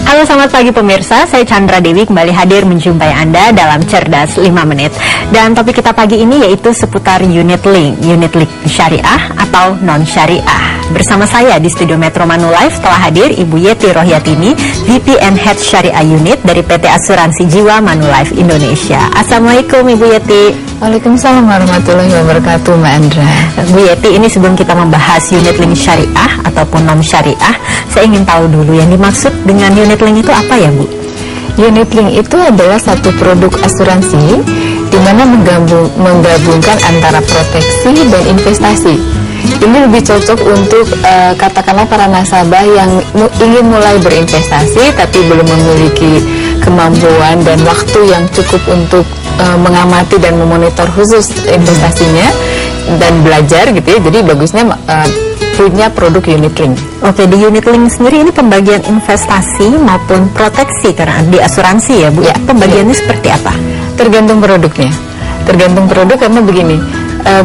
Halo, selamat pagi pemirsa, saya Chandra Dewi kembali hadir menjumpai Anda dalam Cerdas 5 Menit. Dan topik kita pagi ini yaitu seputar unit link syariah atau non-syariah. Bersama saya di studio Metro Manulife telah hadir Ibu Yeti Rohyatini, VP and Head Syariah Unit dari PT Asuransi Jiwa Manulife Indonesia. Assalamualaikum Ibu Yeti. Waalaikumsalam warahmatullahi wabarakatuh, Mbak Andra. Bu Yeti, ini sebelum kita membahas unit link syariah ataupun non-syariah, saya ingin tahu dulu yang dimaksud dengan unit link itu apa ya Bu? Unit link itu adalah satu produk asuransi di mana menggabungkan antara proteksi dan investasi. Ini lebih cocok untuk katakanlah para nasabah yang ingin mulai berinvestasi tapi belum memiliki kemampuan dan waktu yang cukup untuk mengamati dan memonitor khusus investasinya dan belajar gitu ya. Jadi bagusnya punya produk unit link. Oke, di unit link sendiri ini pembagian investasi maupun proteksi karena di asuransi ya Bu. Ya, pembagiannya seperti apa? Tergantung produknya. Tergantung produk karena begini.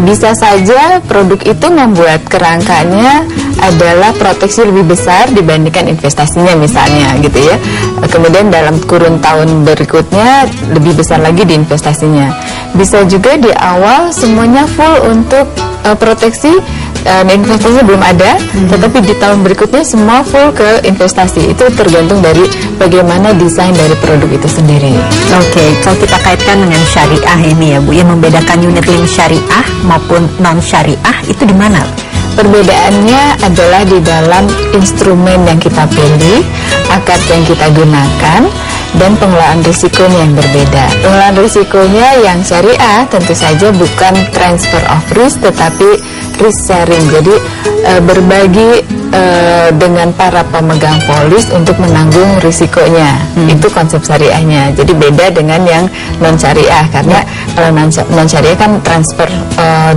Bisa saja produk itu membuat kerangkanya adalah proteksi lebih besar dibandingkan investasinya misalnya gitu ya. Kemudian dalam kurun tahun berikutnya lebih besar lagi di investasinya. Bisa juga di awal semuanya full untuk proteksi dan investasi belum ada, tetapi di tahun berikutnya semua full ke investasi. Itu tergantung dari bagaimana desain dari produk itu sendiri. Oke, kalau kita kaitkan dengan syariah ini ya Bu, yang membedakan unit link syariah maupun non syariah itu di mana? Perbedaannya adalah di dalam instrumen yang kita pilih, akad yang kita gunakan, dan pengelolaan risikonya yang berbeda. Pengelolaan risikonya yang syariah tentu saja bukan transfer of risk tetapi risk sharing. Jadi berbagi dengan para pemegang polis untuk menanggung risikonya. Itu konsep syariahnya. Jadi beda dengan yang non syariah karena kalau non syariah kan transfer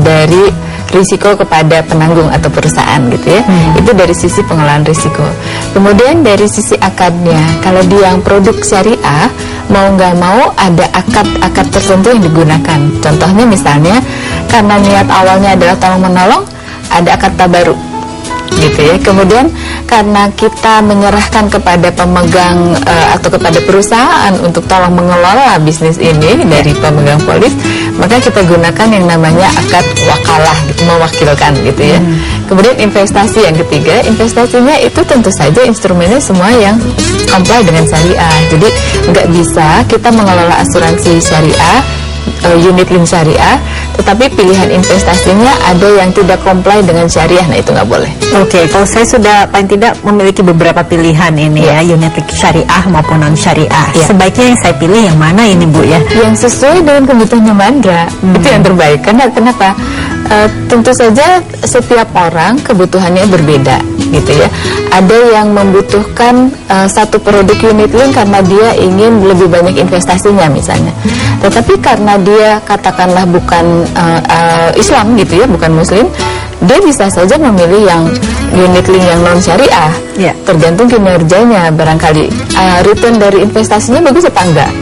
dari risiko kepada penanggung atau perusahaan gitu ya. Itu dari sisi pengelolaan risiko. Kemudian dari sisi akadnya, kalau di yang produk syariah mau nggak mau ada akad tertentu yang digunakan. Contohnya misalnya karena niat awalnya adalah tolong menolong, ada akad tabaruk gitu ya. Kemudian karena kita menyerahkan kepada pemegang atau kepada perusahaan untuk tolong mengelola bisnis ini dari pemegang polis, maka kita gunakan yang namanya akad wakalah gitu, mewakilkan gitu ya. Kemudian investasi yang ketiga, investasinya itu tentu saja instrumennya semua yang comply dengan syariah. Jadi nggak bisa kita mengelola asuransi syariah, unit link syariah, tetapi pilihan investasinya ada yang tidak comply dengan syariah, nah itu nggak boleh. Oke, kalau saya sudah paling tidak memiliki beberapa pilihan ini ya, unit link syariah maupun non syariah. Sebaiknya yang saya pilih yang mana ini Bu ya? Yang sesuai dengan kebutuhannya Mandra, itu yang terbaik. Karena kenapa? Tentu saja setiap orang kebutuhannya berbeda gitu ya. Ada yang membutuhkan satu produk unit link karena dia ingin lebih banyak investasinya misalnya. Tetapi karena dia katakanlah bukan Islam gitu ya, bukan Muslim, dia bisa saja memilih yang unit link yang non syariah. Tergantung kinerjanya barangkali return dari investasinya bagus apa enggak.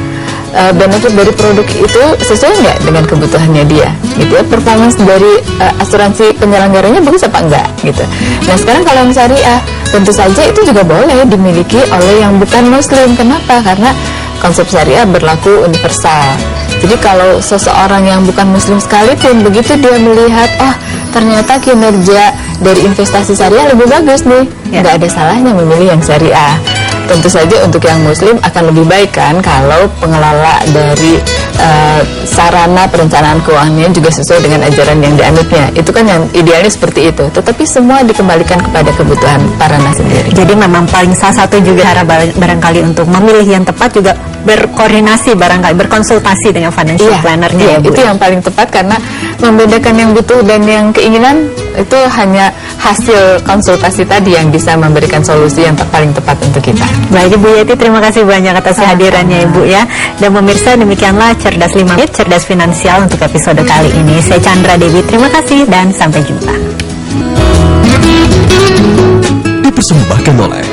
Benefit dari produk itu sesuai nggak dengan kebutuhannya dia gitu ya, performance dari asuransi penyelenggaranya bagus apa enggak gitu. Nah sekarang kalau yang syariah tentu saja itu juga boleh dimiliki oleh yang bukan muslim. Kenapa? Karena konsep syariah berlaku universal. Jadi kalau seseorang yang bukan muslim sekalipun begitu dia melihat ternyata kinerja dari investasi syariah lebih bagus nih, nggak ada salahnya memilih yang syariah. Tentu saja untuk yang muslim akan lebih baik kan kalau pengelola dari sarana perencanaan keuangannya juga sesuai dengan ajaran yang dianutnya. Itu kan yang idealnya seperti itu. Tetapi semua dikembalikan kepada kebutuhan para nas sendiri. Jadi memang paling salah satu juga barangkali untuk memilih yang tepat juga berkoordinasi barangkali, berkonsultasi dengan financial planner-nya. Itu yang paling tepat karena membedakan yang butuh dan yang keinginan itu hanya hasil konsultasi tadi yang bisa memberikan solusi yang paling tepat untuk kita. Baik Ibu Yeti, terima kasih banyak atas kehadirannya Ibu ya. Dan pemirsa, demikianlah Cerdas 5 Menit, Cerdas Finansial untuk episode kali ini. Saya Chandra Dewi, terima kasih dan sampai jumpa. Dipersembahkan oleh